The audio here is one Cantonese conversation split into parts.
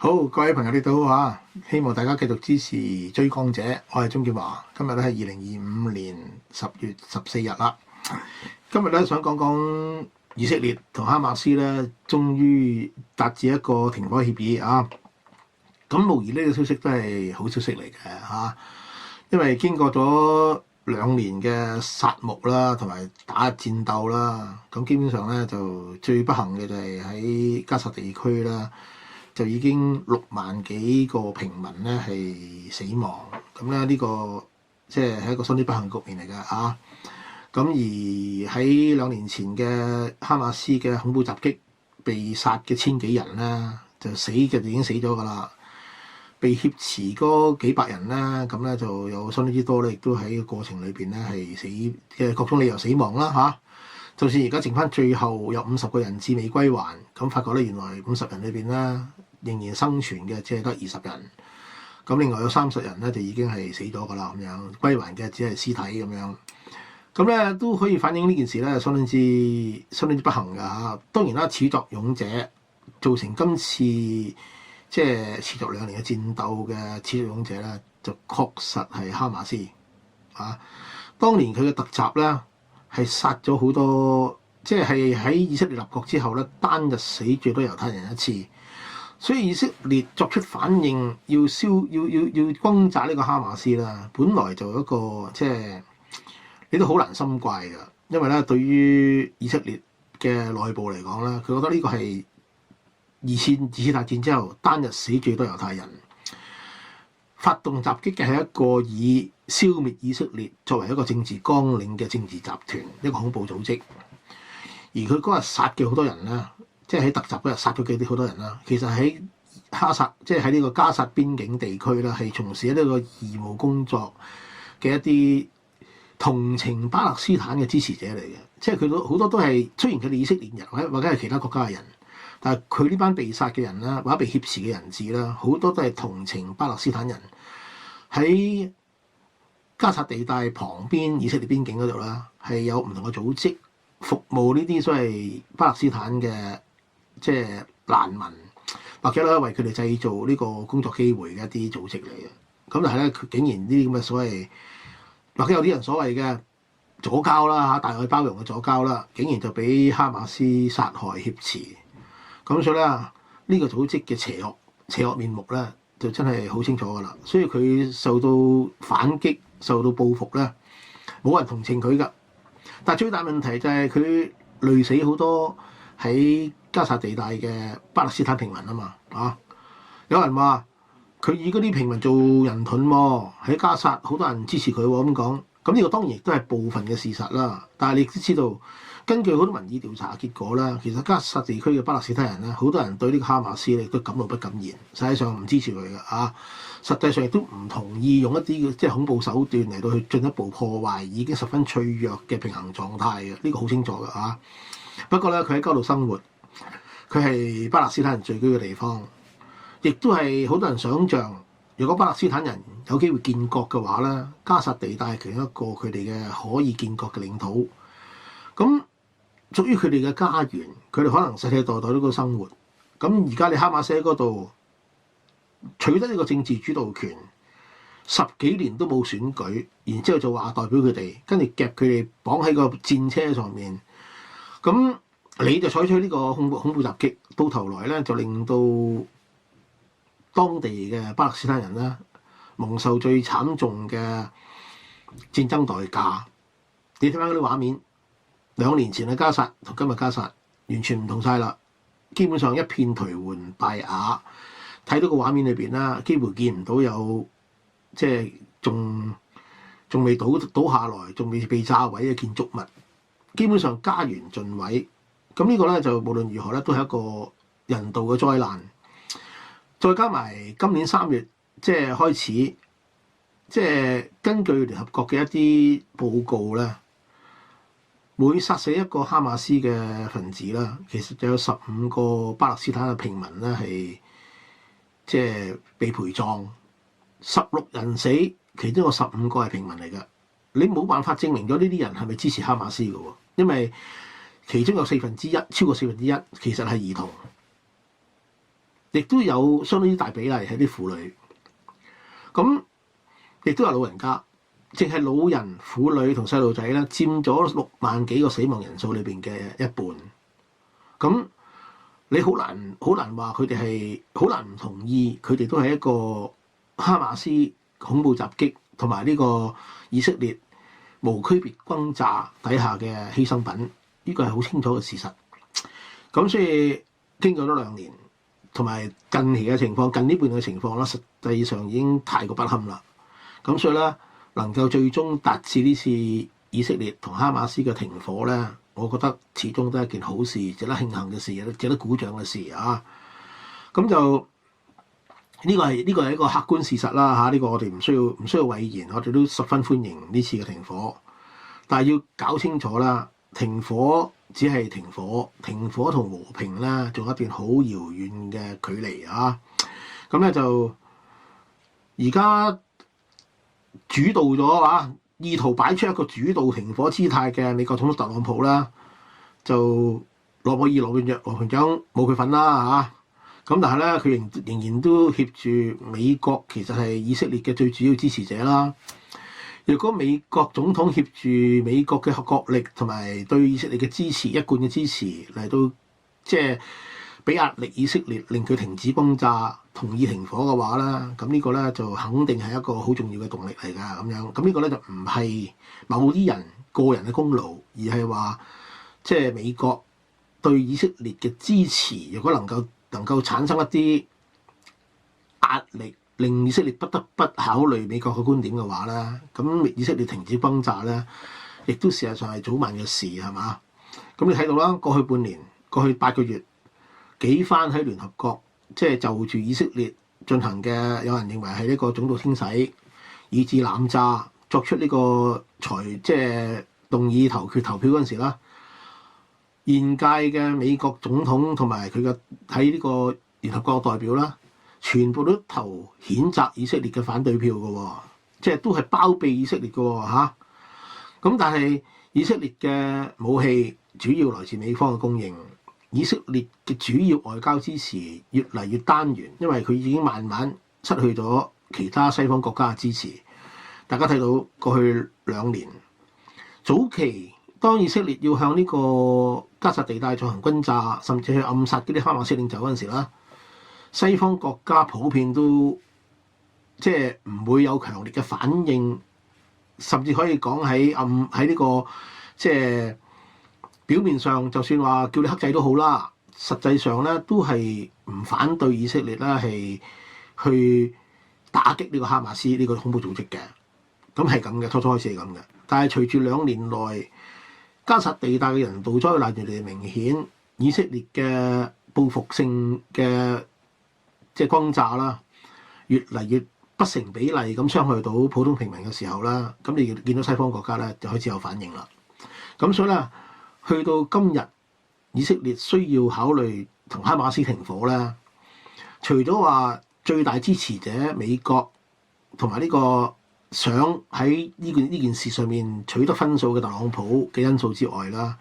好，各位朋友你哋好啊！希望大家繼續支持追光者，我係鍾建華。今日咧係2025年10月14日啦。今日咧想講講以色列同哈馬斯咧，終於達至一個停火協議啊！咁無疑呢個消息都係好消息嚟嘅嚇，因為經過咗2年嘅殺戮啦，同埋打戰鬥啦，咁基本上咧就最不幸嘅就係喺加薩地區啦。就已經6萬幾個平民咧係死亡，咁咧呢個即係一個相當不幸局面嚟嘅啊！咁而喺2年前嘅哈馬斯嘅恐怖襲擊被殺嘅千幾人咧，就已經死咗㗎啦。被挾持嗰幾百人咧，咁咧就有相當之多咧，亦都喺個過程裏邊咧係死嘅各種理由死亡啦嚇。就算而家剩翻最後有50個人質未歸還，咁發覺咧原來50人裏邊咧仍然生存嘅只係得20人，咁另外有30人咧就已經係死咗㗎啦，咁樣歸還嘅只係屍體咁樣，咁咧都可以反映呢件事咧相當之不幸㗎嚇。當然啦，始作俑者造成今次即係持續2年嘅戰鬥嘅始作俑者咧，就確實係哈馬斯啊。當年佢嘅突襲咧係殺咗好多，即係喺以色列立國之後咧，單日死最多猶太人一次。所以以色列作出反應，要轟炸呢個哈馬斯啦。本來就一個即係你都好難心怪㗎，因為咧對於以色列嘅內部嚟講咧，佢覺得呢個係二次大戰之後單日死最多猶太人。發動襲擊嘅係一個以消滅以色列作為一個政治綱領嘅政治集團，一個恐怖組織。而佢嗰日殺嘅好多人咧，即係喺突襲嗰日殺咗好多人啦。其實喺即係喺呢個加薩邊境地區啦，係從事呢個義務工作嘅一啲同情巴勒斯坦嘅支持者嚟嘅。即係佢好多都係雖然佢哋以色列人或者係其他國家嘅人，但係佢呢班被殺嘅人啦，或者被挾持嘅人質啦，好多都係同情巴勒斯坦人。喺加薩地帶旁邊以色列邊境嗰度啦，係有唔同嘅組織服務呢啲所謂巴勒斯坦嘅即係難民，或者咧為佢哋製造呢個工作機會嘅一啲組織嚟嘅。咁但係咧，佢竟然呢啲咁嘅所謂，或者有啲人所謂嘅左膠啦嚇，大愛包容嘅左膠啦，竟然就俾哈馬斯殺害挾持。咁所以咧，呢個組織嘅邪惡面目咧，就真係好清楚㗎啦。所以佢受到反擊、受到報復咧，冇人同情佢㗎。但係最大問題就係佢累死好多喺加薩地帶嘅巴勒斯坦平民啊嘛啊！有人話佢以嗰啲平民做人盾喎，喺加薩好多人支持佢喎咁講。咁呢個當然亦都係部分嘅事實啦。但係你都知道，根據好多民意調查結果啦，其實加薩地區嘅巴勒斯坦人咧，好多人對呢個哈馬斯咧都敢怒不敢言，實際上唔支持佢嘅啊。實際上亦都唔同意用一啲即係恐怖手段嚟到去進一步破壞已經十分脆弱嘅平衡狀態嘅，呢個好清楚嘅啊。不過咧，佢喺嗰度生活，佢係巴勒斯坦人聚居嘅地方，亦都係好多人想像，如果巴勒斯坦人有機會建國嘅話咧，加薩地帶係其中一個佢哋嘅可以建國嘅領土，咁屬於佢哋嘅家園，佢哋可能世世代代都嗰生活。咁而家你哈馬斯喺嗰度取得呢個政治主導權，10幾年都冇選舉，然之後就話代表佢哋，跟住夾佢哋綁喺個戰車上面。咁你就採取呢個恐怖襲擊，到頭來咧就令到當地嘅巴勒斯坦人咧蒙受最慘重嘅戰爭代價。你睇翻嗰啲畫面，2年前嘅加薩同今日加薩完全唔同晒啦，基本上一片頹垣敗瓦。睇到個畫面裏邊啦，幾乎見唔到有即係仲未倒下來，仲未被炸毀嘅建築物。基本上家園盡毀，咁呢個咧就無論如何咧都係一個人道嘅災難。再加埋今年3月即係開始，即係根據聯合國嘅一啲報告咧，每殺死一個哈馬斯嘅分子啦，其實就有15個巴勒斯坦嘅平民咧係即係被陪葬，16人死，其中有15個係平民嚟嘅。你冇辦法證明咗呢啲人係咪支持哈馬斯嘅喎？因為其中有1/4，超過1/4，其實係兒童。亦都有相當之大比例係啲婦女，咁亦都有老人家，淨係老人、婦女同細路仔咧，佔咗6萬幾個死亡人數裏邊嘅一半。咁你好難話佢哋係好難唔同意，佢哋都係一個哈馬斯恐怖襲擊同埋呢個以色列無區別轟炸底下嘅犧牲品，呢個係好清楚嘅事實。咁所以經過咗2年，同埋近期嘅情況，近呢半年嘅情況啦，實際上已經太過不堪啦。咁所以咧，能夠最終達至呢次以色列同哈馬斯嘅停火咧，我覺得始終都係一件好事，值得慶幸嘅事，值得鼓掌嘅事啊！咁就呢個係一個客觀事實啦嚇，呢個我哋唔需要諱言，我哋都十分歡迎呢次嘅停火。但係要搞清楚啦，停火只係停火，停火同和平咧仲有一段好遙遠嘅距離啊！咁咧就而家主導咗啊，意圖擺出一個主導停火姿態嘅美國總統特朗普啦，就諾貝爾和平獎冇佢份啦嚇。咁但係咧，佢仍然都協助美國，其實係以色列嘅最主要支持者啦。如果美國總統協助美國嘅國力同埋對以色列嘅支持，一貫嘅支持嚟到即係俾壓力以色列，令佢停止轟炸，同意停火嘅話咧，咁呢個咧就肯定係一個好重要嘅動力嚟㗎咁樣。咁呢個咧就唔係某啲人個人嘅功勞，而係話即係美國對以色列嘅支持，如果能夠產生一啲壓力，令以色列不得不考慮美國嘅觀點嘅話咧，咁以色列停止轟炸咧，亦都事實上係早晚嘅事係嘛？咁你睇到啦，過去半年、過去8個月，幾番喺聯合國即係就住以色列進行嘅，有人認為係呢個種族清洗，以至濫炸，作出呢個即係動議投票嗰陣時啦，現屆嘅美國總統同埋佢嘅喺呢個聯合國代表啦，全部都投譴責以色列嘅反對票嘅喎，即係都係包庇以色列嘅喎嚇。咁但係以色列嘅武器主要來自美方嘅供應，以色列嘅主要外交支持越嚟越單元，因為佢已經慢慢失去咗其他西方國家嘅支持。大家睇到過去2年，早期當以色列要向呢個加薩地帶進行轟炸，甚至去暗殺嗰啲哈馬斯領袖嗰陣時啦，西方國家普遍都即係唔會有強烈嘅反應，甚至可以講喺呢個即係表面上，就算話叫你克制都好啦，實際上咧都係唔反對以色列咧係去打擊呢個哈馬斯呢個恐怖組織嘅。咁係咁嘅，初開始係咁嘅。但係隨住2年內加薩地帶嘅人道災難越嚟越明顯，以色列嘅報復性嘅即係轟炸啦，越嚟越不成比例咁傷害到普通平民嘅時候啦，咁你見到西方國家咧就開始有反應啦。咁所以咧，去到今日，以色列需要考慮同哈馬斯停火咧，除咗話最大支持者美國同埋呢個想喺呢件事上面取得分數嘅特朗普嘅因素之外啦，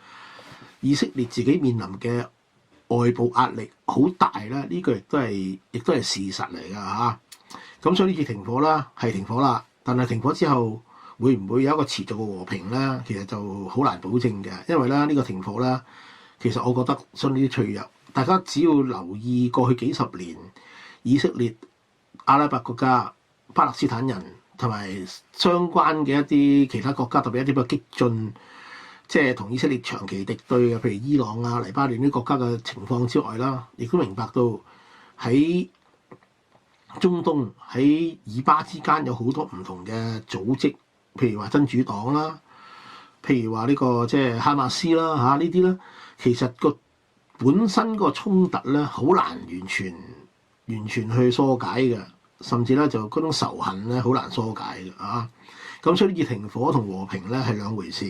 以色列自己面臨嘅外部壓力好大啦，呢個亦都係事實嚟㗎嚇。咁所以呢次停火啦係停火啦，但係停火之後會唔會有一個持續嘅和平咧？其實就好難保證嘅，因為咧呢個停火咧，其實我覺得相當之脆弱。大家只要留意過去幾十年以色列、阿拉伯國家、巴勒斯坦人同埋相關嘅一啲其他國家，特別一啲比較激進，即係同以色列長期敵對嘅，譬如伊朗啊、黎巴嫩啲國家嘅情況之外啦，亦都明白到喺中東喺以巴之間有好多唔同嘅組織，譬如話真主黨啦，譬如話呢個即係哈馬斯啦嚇，呢啲咧其實個本身個衝突咧好難完全去疏解嘅，甚至咧就嗰種仇恨咧好難疏解嘅啊。咁所以要停火同和平咧係兩回事，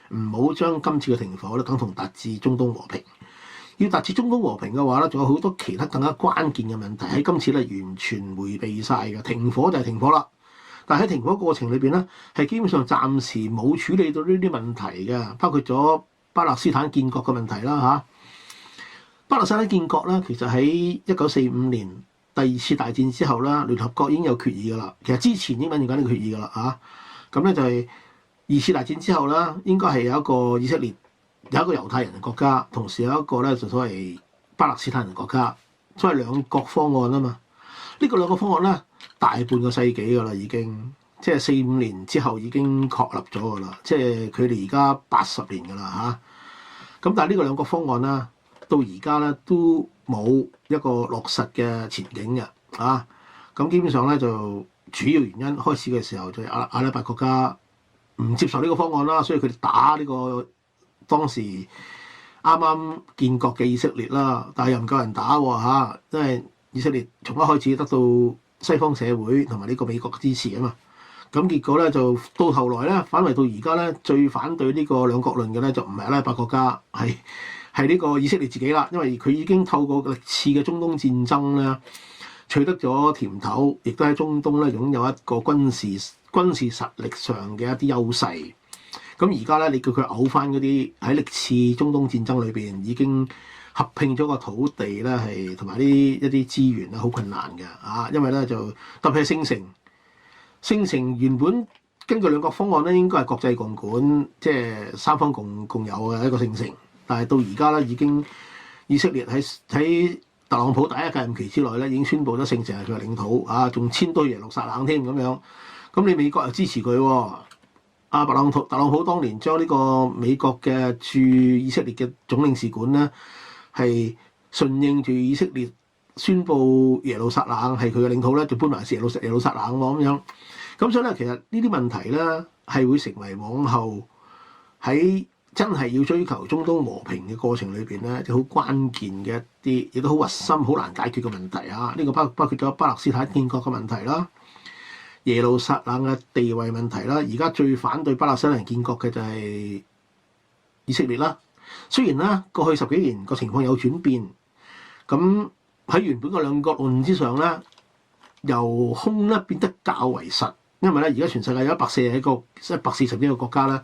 唔好將今次嘅停火咧等同達至中東和平。要達至中東和平嘅話咧，仲有好多其他更加關鍵嘅問題喺今次咧完全迴避晒嘅。停火就係停火啦，但係喺停火過程裏邊咧，係基本上暫時冇處理到呢啲問題嘅，包括咗巴勒斯坦建國嘅問題啦嚇。巴勒斯坦建國咧，其實喺1945年第二次大戰之後啦，聯合國已經有決議㗎啦。其實之前英文已經有決議㗎啦嚇。咁咧就係二次大戰之後啦，應該係有一個以色列有一個猶太人嘅國家，同時有一個咧就所謂巴勒斯坦人國家，所謂兩國方案啊嘛。呢個兩個方案咧，大半個世紀㗎啦，已經即係45年之後已經確立咗㗎啦，即係佢哋而家80年㗎啦嚇。咁但係呢個兩國方案啦，到而家咧都冇一個落實嘅前景嘅啊。咁基本上咧就主要原因開始嘅時候就係阿拉伯國家唔接受呢個方案啦，所以佢哋打呢個當時啱啱建國嘅以色列啦，但係又唔夠人打喎嚇，因為以色列從一開始得到西方社會同埋呢個美國嘅支持啊嘛。咁結果咧就到後來咧，反為到而家咧最反對呢個兩國論嘅咧就唔係阿拉伯國家，係呢個以色列自己啦，因為佢已經透過歷次嘅中東戰爭咧取得咗甜頭，亦都喺中東咧擁有一個軍事實力上嘅一啲優勢。咁而家咧你叫佢嘔翻嗰啲喺歷次中東戰爭裏邊已經合併咗個土地咧，係同埋一啲資源咧好困難嘅啊，因為咧就特別係聖城原本根據兩國方案咧應該係國際共管，即係三方共有嘅一個聖城。但係到而家咧，已經以色列喺特朗普第一屆任期之內咧，已經宣布咗聖城係佢嘅領土啊，仲遷都耶路撒冷添咁樣。咁你美國又支持佢喎？特朗普當年將呢個美國嘅駐以色列嘅總領事館咧，係順應住以色列宣布耶路撒冷係佢嘅領土咧，就搬埋去耶路撒冷喎咁樣。咁所以咧，其實呢啲問題咧係會成為往後喺真係要追求中東和平嘅過程裏邊咧，就好關鍵嘅一啲，亦都好核心、好難解決嘅問題啊！呢個包括咗巴勒斯坦建國嘅問題啦，耶路撒冷嘅地位問題啦。而家最反對巴勒斯坦人建國嘅就係以色列啦。雖然咧過去10幾年個情況有轉變，咁喺原本嘅兩國論之上咧，由空咧變得較為實，因為咧而家全世界有140幾個國家咧。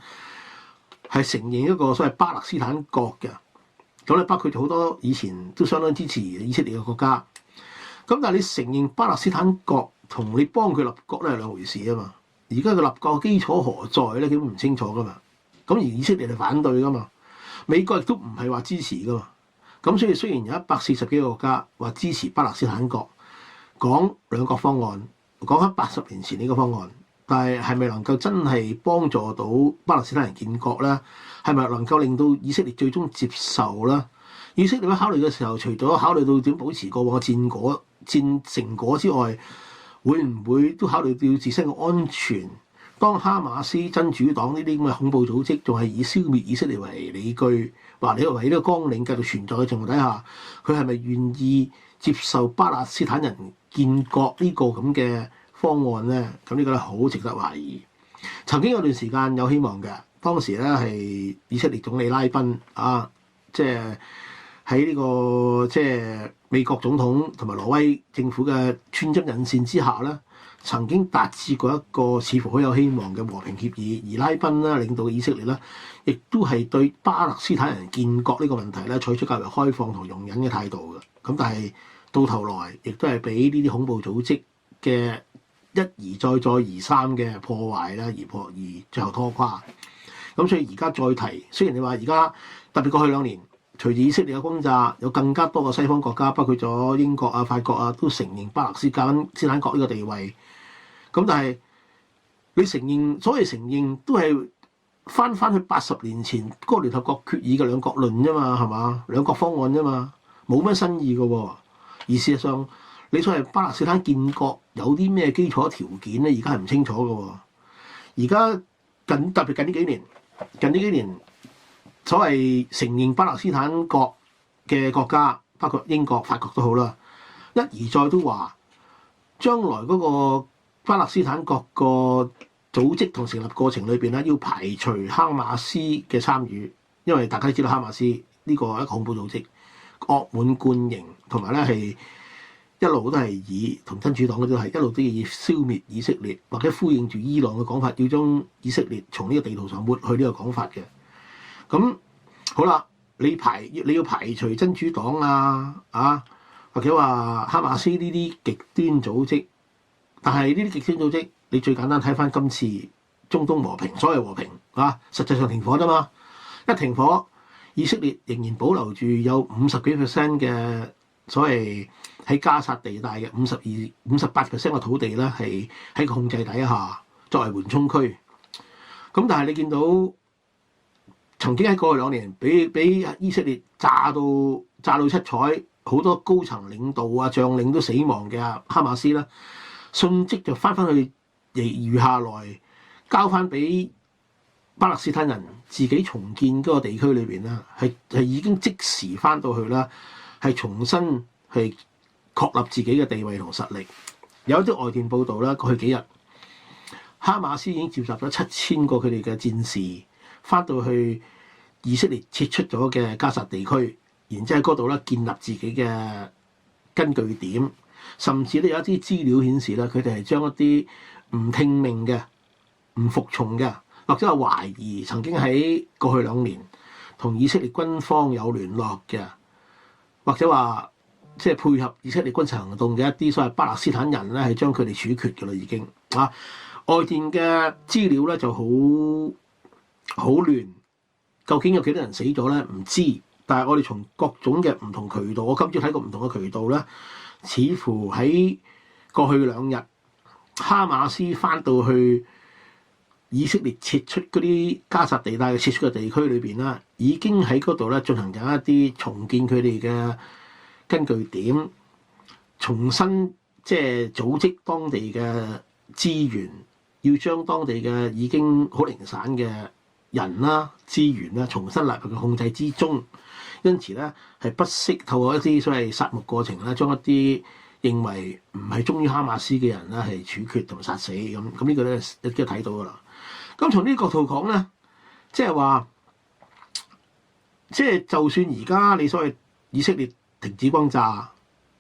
係承認一個所謂巴勒斯坦國嘅，咁咧包括咗好多以前都相當支持以色列嘅國家。咁但係你承認巴勒斯坦國同你幫佢立國咧係兩回事啊嘛。而家佢立國基礎何在咧？基本唔清楚噶嘛。咁而以色列係反對噶嘛，美國亦都唔係話支持噶嘛。咁所以雖然有140幾個國家話支持巴勒斯坦國，講兩國方案，講翻80年前呢個方案。但係咪能夠真係幫助到巴勒斯坦人建國咧？係咪能夠令到以色列最終接受咧？以色列喺考慮嘅時候，除咗考慮到點保持過往嘅戰成果之外，會唔會都考慮到自身嘅安全？當哈馬斯真主黨呢啲咁嘅恐怖組織仲係以消滅以色列為理據，話你為呢個綱領繼續存在嘅情況底下，佢係咪願意接受巴勒斯坦人建國呢個咁嘅方案咧？咁呢個咧好值得懷疑。曾經有段時間有希望嘅，當時咧係以色列總理拉賓啊，即係喺呢個即係美國總統同埋挪威政府嘅穿針引線之下咧，曾經達至過一個似乎好有希望嘅和平協議。而拉賓咧領導嘅以色列咧，亦都係對巴勒斯坦人建國呢個問題咧採取較為開放同容忍嘅態度嘅。咁但係到頭來亦都係俾呢啲恐怖組織嘅一而再再而三嘅破壞啦，而最後拖垮。咁所以而家再提，雖然你話而家特別過去2年，隨住以色列嘅轟炸，有更加多嘅西方國家，包括咗英國啊、法國啊，都承認巴勒斯坦國呢個地位。咁但係你承認，所謂承認都係翻去80年前嗰個聯合國決議嘅兩國論啫嘛，係嘛？兩國方案啫嘛，冇乜新意嘅喎。而事實上，你所謂巴勒斯坦建國有啲咩基礎條件咧？而家係唔清楚嘅喎。而家特別近呢幾年，所謂承認巴勒斯坦國嘅國家，包括英國、法國都好啦，一而再都話將來嗰個巴勒斯坦國個組織同成立過程裏邊咧，要排除哈馬斯嘅參與，因為大家都知道哈馬斯呢個係一個恐怖組織，惡滿貫盈，同埋咧係一路都係以同真主黨嗰啲係一路都要以消滅以色列，或者呼應住伊朗嘅講法，要將以色列從呢個地圖上抹去呢個講法嘅。咁好啦，你要排除真主黨或者話哈馬斯呢啲極端組織，但係呢啲極端組織，你最簡單睇翻今次中東和平，所謂和平實際上停火啫嘛。一停火，以色列仍然保留住有50%嘅所謂喺加薩地帶嘅58%嘅土地咧，係喺控制底下作為緩衝區。咁但係你見到曾經喺過去2年俾以色列炸到七彩，好多高層領導將領都死亡嘅哈馬斯啦，迅即就翻去餘下來交翻俾巴勒斯坦人自己重建嗰個地區裏邊啦，係已經即時翻到去啦，係重新係確立自己嘅地位同實力。有一啲外電報道啦，過去幾日哈馬斯已經召集咗7000個佢哋嘅戰士翻到去以色列撤出咗嘅加薩地區，然之後喺嗰度咧建立自己嘅根據點，甚至咧有一啲資料顯示咧，佢哋係將一啲唔聽命嘅、唔服從嘅，或者係懷疑曾經喺過去2年同以色列軍方有聯絡嘅，或者話即係配合以色列軍事行動嘅一啲所謂巴勒斯坦人咧，係將佢哋處決㗎啦，已經外電嘅資料咧就好亂。究竟有幾多人死咗咧？唔知，但係我哋從各種嘅唔同渠道，我今朝睇過唔同嘅渠道咧，似乎喺過去2日，哈馬斯翻到去以色列撤出嗰啲加薩地帶嘅撤出嘅地區裏邊啦，已經喺嗰度咧進行緊一啲重建佢哋嘅根據點，重新即係組織當地嘅資源，要將當地嘅已經好零散嘅人啦、資源啦，重新納入佢控制之中，因此咧係不惜透過一啲所謂殺戮過程咧，將一啲認為唔係忠於哈馬斯嘅人咧係處決同殺死咁。呢個咧一啲都睇到噶啦。咁從呢個角度講咧，即係話，即係就算而家你所謂以色列停止轟炸，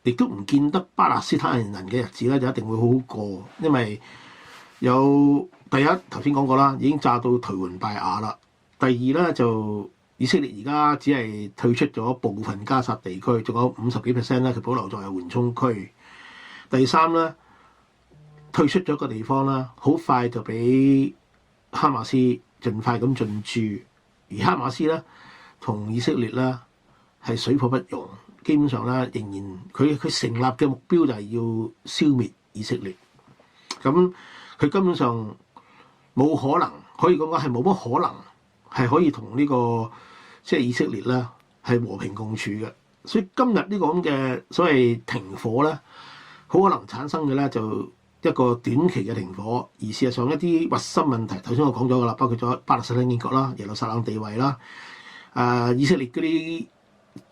亦都唔見得巴勒斯坦人嘅日子咧就一定會好好過，因為有。第一頭先講過啦，已經炸到頹垣敗瓦啦。第二咧就以色列而家只係退出咗部分加薩地區，仲有50幾%咧，佢保留作為緩衝區。第三咧退出咗個地方啦，好快就俾哈馬斯盡快咁進駐，而哈馬斯咧同以色列咧係水火不容，基本上咧仍然佢成立嘅目標就係要消滅以色列。咁佢根本上冇可能，可以講係冇乜可能係可以同呢個即係以色列咧係和平共處嘅。所以今日呢個咁嘅所謂停火咧，好可能產生嘅咧就一個短期嘅停火，而事實上一啲核心問題，頭先我講咗噶啦，包括咗巴勒斯坦建國啦、耶路撒冷地位啦、以色列嗰啲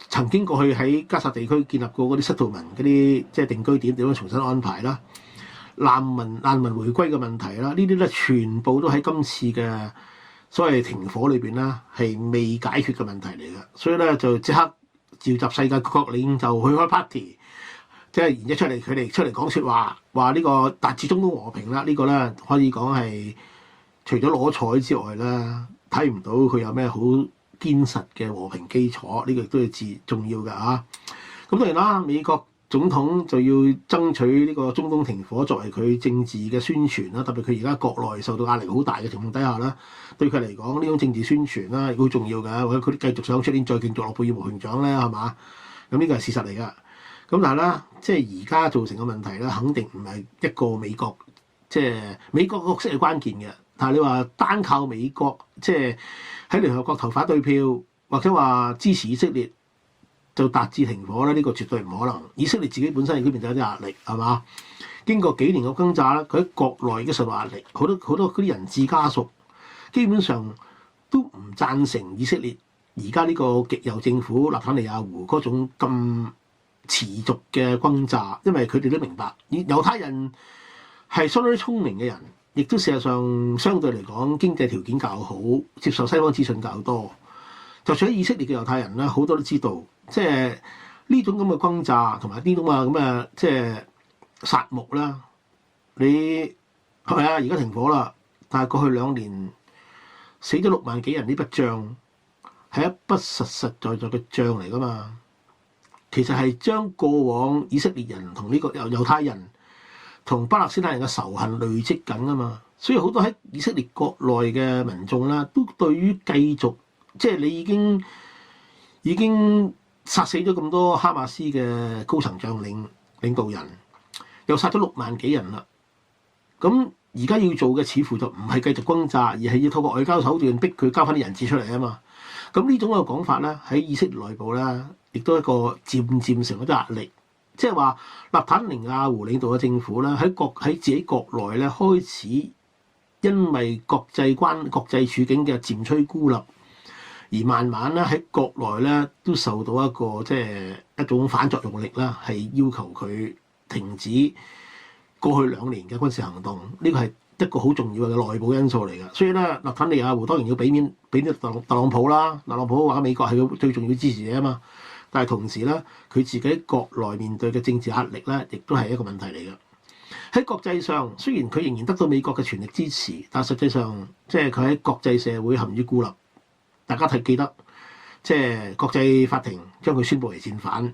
曾經過去喺加薩地區建立過嗰啲settlement嗰啲即係定居點點樣重新安排啦。難民回歸嘅問題啦，呢啲咧全部都喺今次嘅所謂停火裏邊啦，係未解決嘅問題嚟嘅。所以咧就即刻召集世界各國領袖去開 party， 即係然之後佢哋出嚟講説話，話呢個達至中東和平啦。呢個咧可以講係除咗攞彩之外咧，睇唔到佢有咩好堅實嘅和平基礎。呢個亦都係重要嘅啊。咁當然啦，美國總統就要爭取呢個中東停火作為佢政治嘅宣傳啦，特別佢而家國內受到壓力好大嘅情況底下啦，對佢嚟講呢種政治宣傳啦，亦好重要嘅。或者佢繼續想出年再競逐諾貝爾和平獎咧，係嘛？咁呢個係事實嚟㗎。咁但係咧，即係而家造成嘅問題咧，肯定唔係一個美國，即係美國角色係關鍵嘅。但係你話單靠美國，即係喺聯合國投反對票，或者話支持以色列，就達至停火咧，呢個絕對唔可能。以色列自己本身已經面對有啲壓力，係嘛？經過幾年嘅轟炸咧，佢喺國內已經受到壓力，好多嗰啲人質家屬基本上都唔贊成以色列而家呢個極右政府納坦尼亞胡嗰種咁持續嘅轟炸，因為佢哋都明白，猶太人係相當之聰明嘅人，亦都事實上相對嚟講經濟條件較好，接受西方資訊較多。就算喺以色列嘅猶太人咧，好多都知道。即係呢種咁嘅轟炸同埋呢種咁嘅即係殺戮啦，你係咪啊？而家停火啦，但係過去2年死咗6萬幾人呢筆帳係一筆實實在在嘅帳嚟㗎嘛。其實係將過往以色列人同呢個猶太人同巴勒斯坦人嘅仇恨累積緊㗎嘛。所以好多喺以色列國內嘅民眾啦，都對於繼續即係你已經殺死咗咁多哈馬斯嘅高層將領導人，又殺咗6萬幾人啦。咁而家要做嘅似乎就唔係繼續轟炸，而係要透過外交手段逼佢交翻啲人質出嚟啊嘛。咁呢種嘅講法咧，喺以色列內部咧，亦都一個漸漸成咗啲壓力，即係話納坦尼亞胡領導嘅政府咧，喺自己國內咧開始因為國際處境嘅漸趨孤立，而慢慢咧喺國內咧都受到一種反作用力啦，係要求佢停止過去2年嘅軍事行動。呢個係一個好重要嘅內部因素嚟㗎。所以咧，納坦尼亞胡當然要俾啲特朗普啦。特朗普話美國係佢最重要支持者啊嘛。但係同時咧，佢自己國內面對嘅政治壓力咧，亦都係一個問題嚟嘅。喺國際上，雖然佢仍然得到美國嘅全力支持，但實際上即係佢喺國際社會陷於孤立。大家記得，即係國際法庭將佢宣布為戰犯。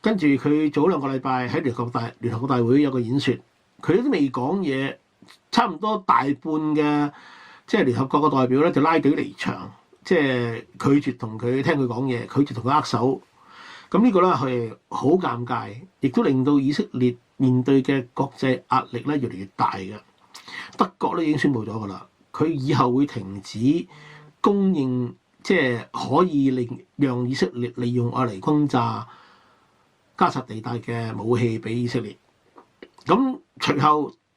跟住佢早2個禮拜喺聯合國大會有個演說，佢都未講嘢，差唔多大半嘅即係聯合國嘅代表咧就拉隊離場，即係拒絕同佢聽佢講嘢，拒絕同佢握手。咁呢個咧係好尷尬，亦都令到以色列面對嘅國際壓力咧越嚟越大嘅。德國咧已經宣布咗㗎啦，佢以後會停止供應，即係可以讓以色列利用嚟轟炸加薩地帶嘅武器俾以色列。咁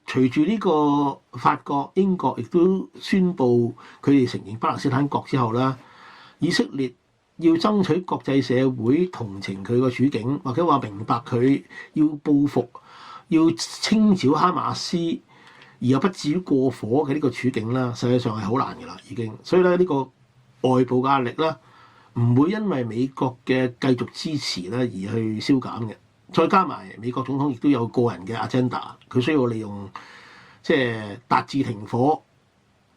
隨住呢個法國、英國亦都宣布佢哋承認巴勒斯坦國之後咧，以色列要爭取國際社會同情佢個處境，或者話明白佢要報復、要清剿哈馬斯，而又不至於過火嘅呢個處境啦，實際上係好難嘅啦，已經。所以咧，呢個外部嘅壓力咧，唔會因為美國嘅繼續支持咧而去消減嘅。再加埋美國總統亦都有個人嘅 agenda， 佢需要利用即係達至停火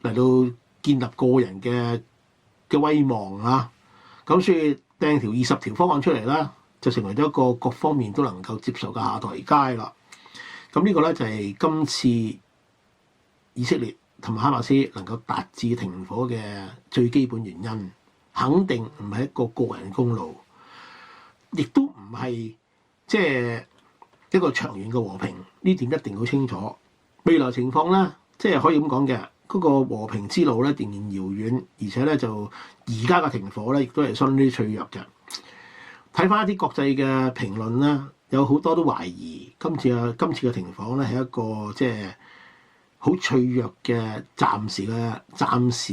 嚟到建立個人嘅威望啊。咁所以掟條20條方案出嚟啦，就成為咗一個各方面都能夠接受嘅下台階啦。咁呢個咧就係今次以色列同埋哈馬斯能夠達至停火嘅最基本原因，肯定唔係一個個人功勞，亦都唔係即係一個長遠嘅和平。呢點一定好清楚。未來情況咧，即係可以咁講嘅，嗰個和平之路咧仍然遙遠，而且咧就而家嘅停火咧亦都係相當之脆弱嘅。睇翻一啲國際嘅評論咧，有好多都懷疑今次嘅停火咧係一個即係好脆弱嘅暫時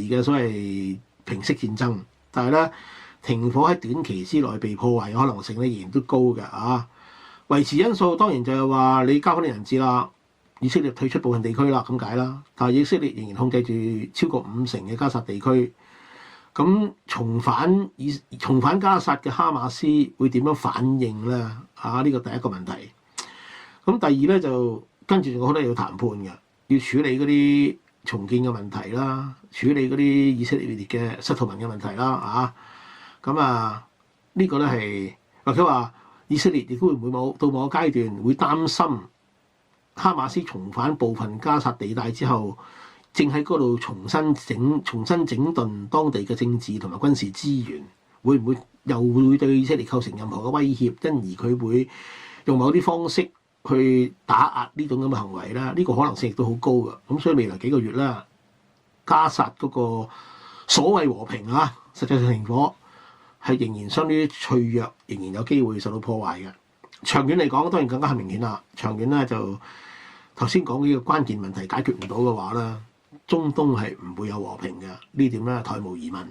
嘅所謂平息戰爭。但係咧，停火喺短期之內被破壞嘅可能性咧仍然都高嘅啊。維持因素當然就係話你交翻啲人質啦，以色列退出部分地區啦，咁解啦。但係以色列仍然控制住超過50%嘅加薩地區。咁重返加薩嘅哈馬斯會點樣反應咧？呢個第一個問題。咁第二咧就跟住仲有好多嘢要談判嘅，要處理嗰啲重建嘅問題啦，處理嗰啲以色列嘅settlement嘅問題啦。呢個咧係或者話以色列亦都會唔會到某個階段會擔心哈馬斯重返部分加薩地帶之後，正喺嗰度重新整頓當地嘅政治同埋軍事資源，會唔會又會對以色列構成任何嘅威脅？因而佢會用某啲方式去打壓呢種咁嘅行為咧？呢個可能性亦都好高嘅。咁所以未來幾個月啦，加薩嗰個所謂和平實際上停火係仍然相當於脆弱，仍然有機會受到破壞嘅。長遠嚟講，當然更加係明顯啦。長遠咧就頭先講呢個關鍵問題解決唔到嘅話咧，中東係唔會有和平嘅，呢點咧殆無疑問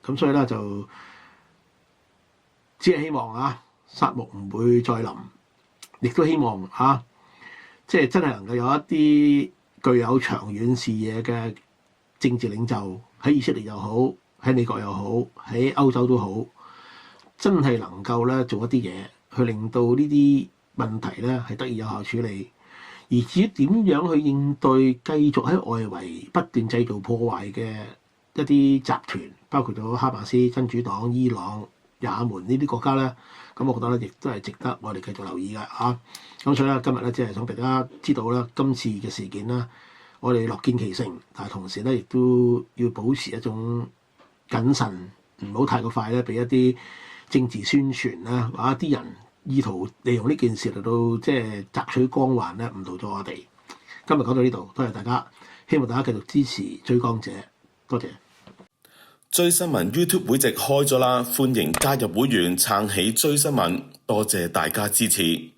咁所以咧就只係希望殺戮唔會再臨，亦都希望即係真係能夠有一啲具有長遠視野嘅政治領袖喺以色列又好，喺美國又好，喺歐洲都好，真係能夠咧做一啲嘢去令到呢啲問題咧係得以有效處理。而至於點樣去應對繼續喺外圍不斷製造破壞嘅一啲集團，包括咗哈馬斯、真主黨、伊朗、也門呢啲國家咧，咁我覺得咧亦都係值得我哋繼續留意嘅嚇。咁所以咧今日咧即係想俾大家知道啦，今次嘅事件啦，我哋樂見其成，但係同時咧亦都要保持一種謹慎，唔好太過快咧俾一啲政治宣傳啦，或者啲人意圖利用呢件事嚟到即係摘取光環咧，誤導咗我哋。今日講到呢度，多謝大家，希望大家繼續支持追光者，多謝。追新聞 YouTube 會籍開咗啦，歡迎加入會員撐起追新聞，多謝大家支持。